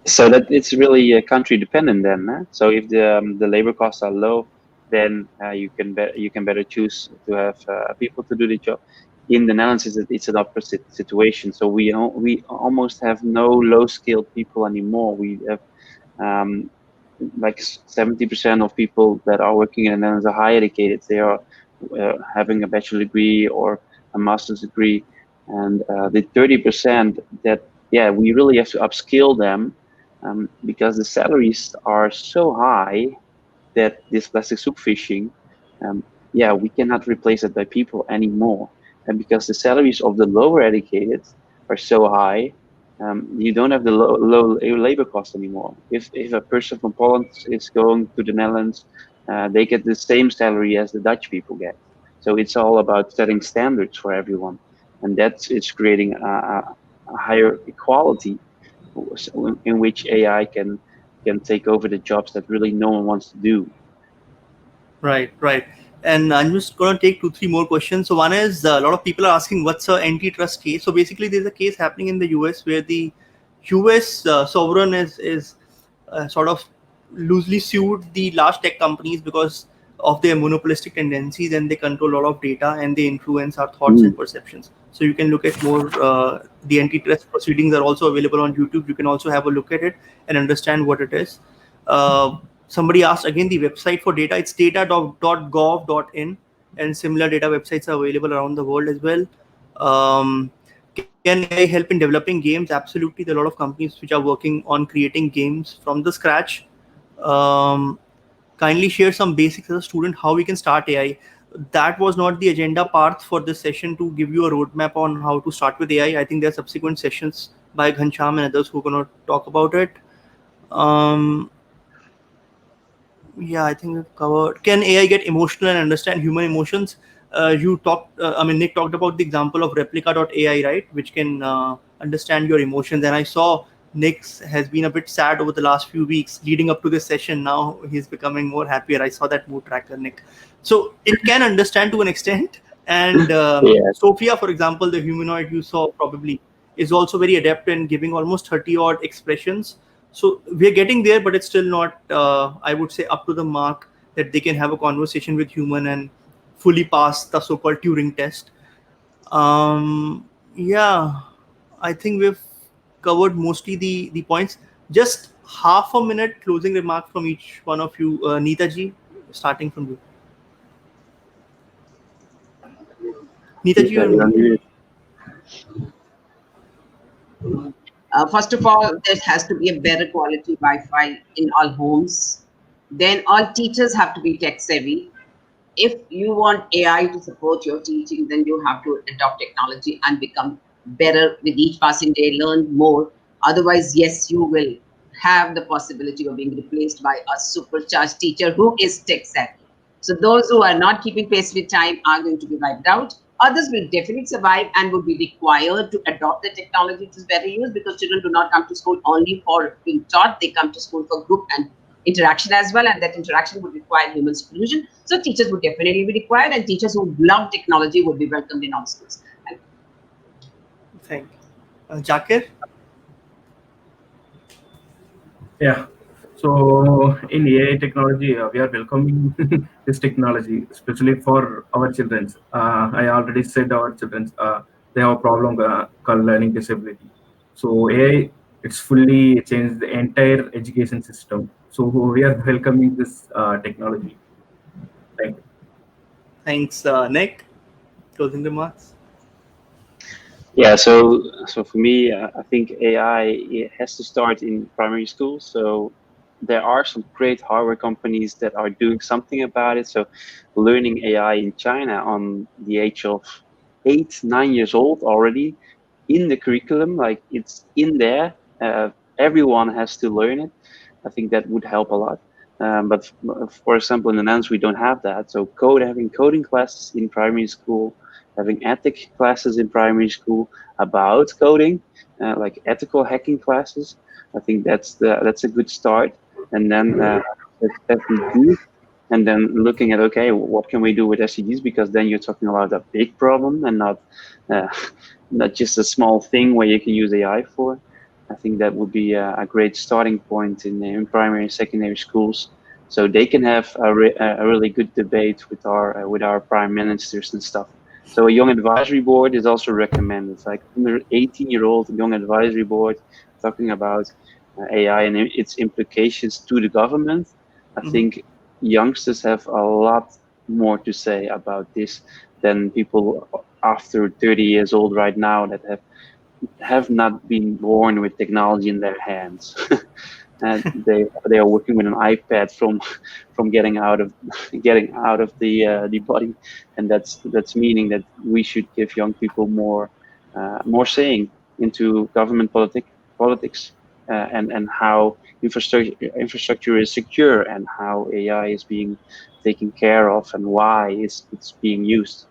S2: So that it's really country dependent then. So if the labor costs are low, then you can better choose to have people to do the job. In the Netherlands, it's an opposite situation. So we almost have no low skilled people anymore. We have um, like 70% of people that are working in the Netherlands are high educated. They are having a bachelor degree or a master's degree, and the 30% that we really have to upskill them because the salaries are so high that this plastic soup fishing, we cannot replace it by people anymore. And because the salaries of the lower educated are so high, you don't have the low labor cost anymore. If a person from Poland is going to the Netherlands, they get the same salary as the Dutch people get. So it's all about setting standards for everyone, and that's it's creating a higher equality in which AI can take over the jobs that really no one wants to do.
S3: Right, right. And I'm just going to take two, three more questions. So one is a lot of people are asking what's a antitrust case. So basically, there's a case happening in the US where the US sovereign is sort of loosely sued the large tech companies because of their monopolistic tendencies, and they control a lot of data and they influence our thoughts
S2: Mm.
S3: and perceptions. So you can look at more. The antitrust proceedings are also available on YouTube. You can also have a look at it and understand what it is. Uh, Somebody asked again the website for data. It's data.gov.in, and similar data websites are available around the world as well. Can AI help in developing games? Absolutely. There are a lot of companies which are working on creating games from the scratch. Um, Kindly share some basics as a student how we can start AI. That was not the agenda part for this session to give you a roadmap on how to start with AI. I think there are subsequent sessions by Ghansham and others who are going to talk about it. Um, yeah, I think we've covered. Can AI get emotional and understand human emotions? You talked, I mean, Nick talked about the example of replica.ai, right? Which can understand your emotions. And I saw Nick has been a bit sad over the last few weeks leading up to this session. Now he's becoming more happier. I saw that mood tracker, Nick. So it can understand to an extent. And
S2: Yeah.
S3: Sophia, for example, the humanoid you saw probably is also very adept in giving almost 30 odd expressions. So we're getting there, but it's still not, I would say, up to the mark that they can have a conversation with human and fully pass the so-called Turing test. Yeah, I think we've covered mostly the points. Just half a minute closing remark from each one of you. Neeta ji, starting from you. Neeta ji,
S2: Nita,
S3: you're
S2: you're
S3: muted.
S2: muted.
S4: First of all, there has to be a better quality Wi-Fi in all homes. Then all teachers have to be tech savvy. If you want AI to support your teaching, then you have to adopt technology and become better with each passing day, learn more. Otherwise, yes, you will have the possibility of being replaced by a supercharged teacher who is tech savvy. So those who are not keeping pace with time are going to be wiped out. Others will definitely survive and would be required to adopt the technology which is better used, because children do not come to school only for being taught. They come to school for group and interaction as well, and that interaction would require human supervision. So teachers would definitely be required, and teachers who love technology would be welcomed in all schools. And
S3: Thank you. Jakir?
S5: Yeah. So in AI technology, we are welcoming this technology, especially for our children. I already said our children, they have a problem called learning disability. So AI, it's fully changed the entire education system. So we are welcoming this technology. Thank you.
S3: Thanks, Nick. Closing remarks.
S2: Yeah, so for me, I think AI it has to start in primary school. So there are some great hardware companies that are doing something about it. So learning AI in China on the age of 8, 9 years old already in the curriculum, like it's in there. Everyone has to learn it. I think that would help a lot. But for example, in the Netherlands, we don't have that. So having coding classes in primary school, having ethic classes in primary school about coding, like ethical hacking classes, I think that's a good start. And then SDGs, and then looking at, okay, what can we do with SDGs? Because then you're talking about a big problem and uh, not just a small thing where you can use AI for. I think that would be a great starting point in primary and secondary schools, so they can have a really good debate with our prime ministers and stuff. So a young advisory board is also recommended. It's like under 18-year-old young advisory board talking about AI and its implications to the government. I
S3: Mhm.
S2: think youngsters have a lot more to say about this than people after 30 years old right now that have not been born with technology in their hands. And they are working with an iPad from getting out of the body, and that's meaning that we should give young people more saying into government politics, and how infrastructure is secure, and how AI is being taken care of, and why it's being used.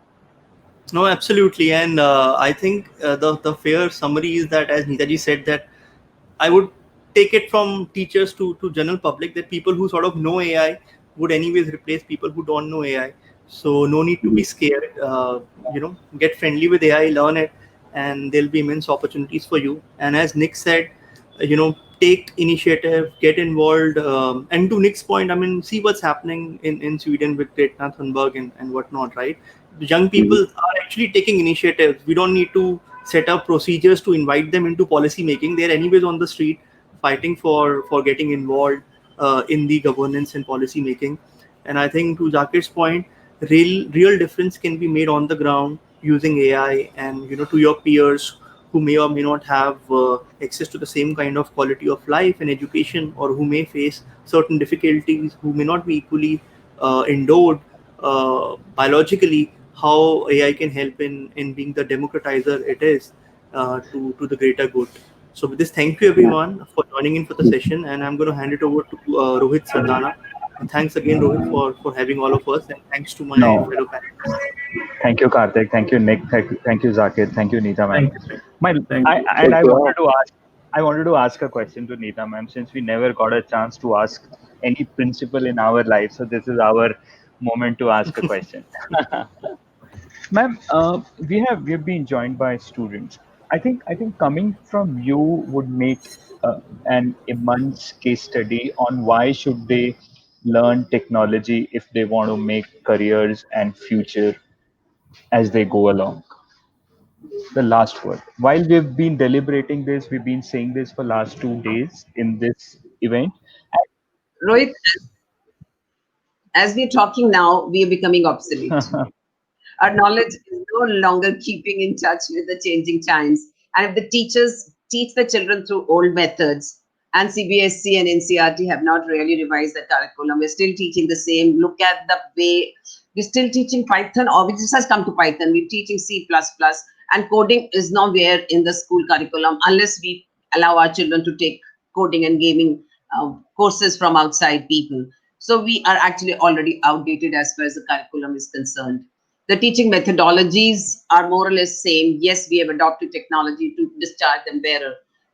S3: No, absolutely, and I think the fair summary is that, as Neetaji said, that I would take it from teachers to general public, that people who sort of know AI would anyways replace people who don't know AI. So no need to be scared. Get friendly with AI, learn it, and there'll be immense opportunities for you. And as Nick said, take initiative, get involved. And to Nick's point, I mean, see what's happening in Sweden with Greta Thunberg and whatnot, right? The young people
S2: Mhm.
S3: are actually taking initiatives. We don't need to set up procedures to invite them into policy making. They're anyways on the street fighting for getting involved in the governance and policy making. And I think, to Zakir's point, real difference can be made on the ground using AI, and to your peers who may or may not have access to the same kind of quality of life and education, or who may face certain difficulties, who may not be equally endowed biologically, how AI can help in being the democratizer it is to the greater good. So with this, thank you
S2: Yeah.
S3: everyone for joining in for the session, and I'm going to hand it over to Rohit Sardana. And thanks again, Rohit, for having all of us, and thanks to my
S6: No,
S3: fellow panelists.
S6: thank you, Karthik. Thank you, Nick. Thank you, Zakir. Thank you, Neeta, ma'am.
S5: Thank you.
S6: My,
S5: Thank you.
S6: and
S2: Thank you all.
S6: I wanted to ask a question to Neeta, ma'am, since we never got a chance to ask any principal in our life. So this is our moment to ask a question. Ma'am, we have been joined by students. I think coming from you would make an immense case study on why should they learn technology if they want to make careers and future as they go along. The last word. While we've been deliberating this, we've been saying this for last 2 days in this event.
S4: Rohit, as we're talking now, we are becoming obsolete. Our knowledge is no longer keeping in touch with the changing times. And if the teachers teach the children through old methods, and CBSC and NCRT have not really revised the curriculum, we're still teaching the same. Look at the way we're still teaching Python, or we just has come to Python. We're teaching C++, and coding is nowhere in the school curriculum unless we allow our children to take coding and gaming courses from outside people. So we are actually already outdated as far as the curriculum is concerned. The teaching methodologies are more or less same. Yes, we have adopted technology to discharge them better.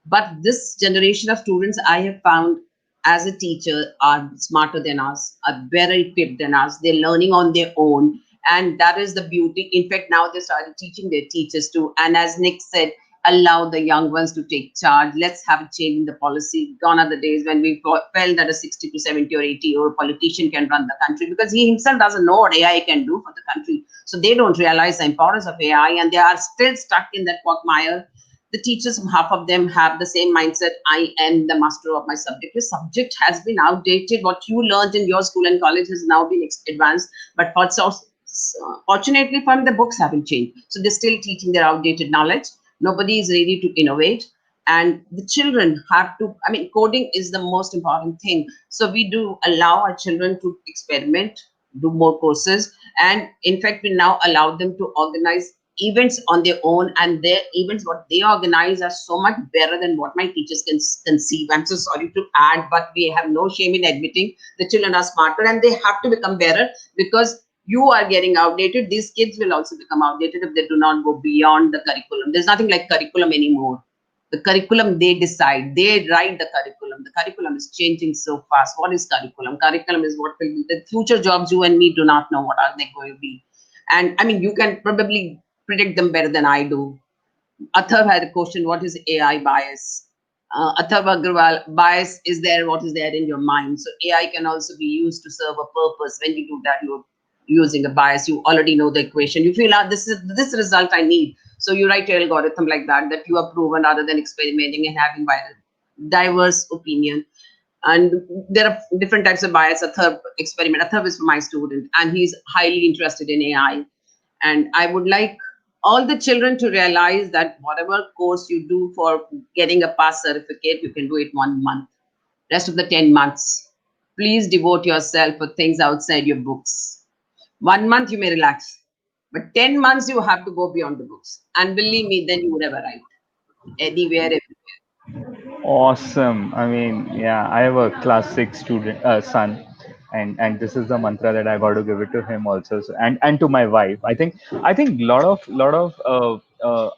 S4: But this generation of students, I have found as a teacher, are smarter than us, are better equipped than us. They're learning on their own. And that is the beauty. In fact, now they started teaching their teachers too. And as Nick said, allow the young ones to take charge. Let's have a change in the policy. Gone are the days when we felt that a 60 to 70 or 80-year-old politician can run the country, because he himself doesn't know what AI can do for the country. So they don't realize the importance of AI, and they are still stuck in that quagmire. The teachers, half of them have the same mindset. I am the master of my subject. Your subject has been outdated. What you learned in your school and college has now been advanced. But fortunately for me, the books haven't changed. So they're still teaching their outdated knowledge. Nobody is ready to innovate. And the children have to, I mean, coding is the most important thing. So we do allow our children to experiment, do more courses. And in fact, we now allow them to organize events on their own, and their events, what they organize, are so much better than what my teachers can conceive. I'm so sorry to add, but we have no shame in admitting the children are smarter and they have to become better, because you are getting outdated. These kids will also become outdated if they do not go beyond the curriculum. There's nothing like curriculum anymore. The curriculum, they decide, they write the curriculum. The curriculum is changing so fast. What is curriculum? Curriculum is what will be the future jobs. You and me do not know what are they going to be. And I mean, you can probably predict them better than I do. Atharv had a question, what is AI bias? Atharv Agrawal, bias is there, what is there in your mind? So AI can also be used to serve a purpose. When you do that, you're using a bias. You already know the equation. You feel, this is this result I need. So you write your algorithm like that, that you are proven, rather than experimenting and having diverse opinion. And there are different types of bias. Atharv experiment. Atharv is my student, and he's highly interested in AI. And I would like all the children to realize that whatever course you do for getting a pass certificate, you can do it 1 month. Rest of the 10 months, please devote yourself for things outside your books. 1 month you may relax, but 10 months you have to go beyond the books. And believe me, then you would have arrived anywhere, everywhere.
S6: Awesome. I mean, yeah, I have a class 6 student son, and this is the mantra that I got to give it to him also. So, and to my wife. I think lot of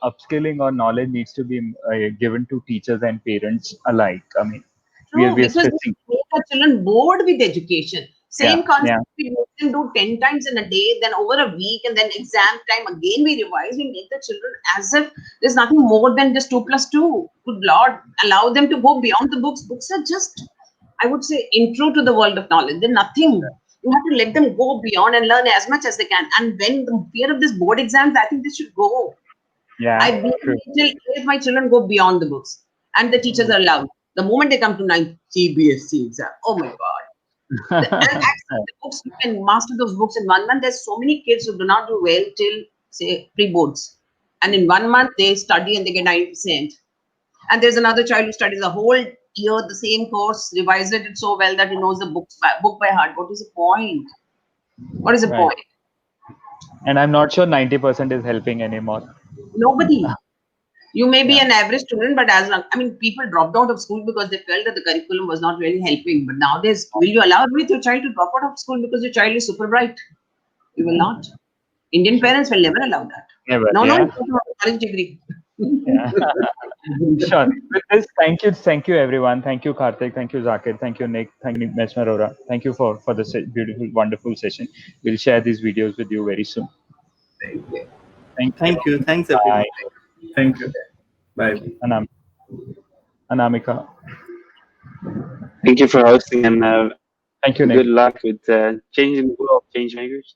S6: upskilling or knowledge needs to be given to teachers and parents alike. I mean,
S4: True,
S6: we are
S4: because we
S6: stressing.
S4: make our children bored with education.
S6: Yeah,
S4: Same concept
S6: yeah,
S4: we make them do 10 times in a day, then over a week, and then exam time again we revise. We make the children as if there's nothing more than just 2 plus 2. Good Lord, allow them to go beyond the books. Books are just, I would say, intro to the world of knowledge. They're nothing. You have to let them go beyond and learn as much as they can. And when the fear of this board exams, I think they should go.
S6: yeah.
S4: I believe
S6: True.
S4: till if my children go beyond the books and the teachers are allowed. The moment they come to 9th CBSC exam, oh my God. And actually, the books, you can master those books in 1 month. There's so many kids who do not do well till, say, pre-boards. And in 1 month, they study and they get 90%. And there's another child who studies a whole year, the same course, revises it so well that he knows the book by heart. What is the point? What is the
S6: Right.
S4: point?
S6: And I'm not sure 90% is helping anymore.
S4: Nobody. You may be
S6: Yeah.
S4: an average student, but as long, I mean, people dropped out of school because they felt that the curriculum was not really helping. But nowadays, will you allow with your child to drop out of school because your child is super bright? You will not. Indian parents will never allow that.
S6: Never.
S4: No,
S6: Yeah.
S4: you don't have a college degree.
S6: Yeah. Sure. With this, thank you everyone. Thank you Kartik, thank you Zakir, thank you Nick, thank you Ms. Arora. Thank you for this beautiful, wonderful session. We'll share these videos with you very soon. Thank you.
S3: Thank you. Thanks, everyone.
S6: Bye.
S5: Thank you. Bye.
S6: Anam, Anamika.
S2: Thank you for hosting, and
S6: Thank you,
S2: good
S6: Nick.
S2: luck with changing the world, change makers.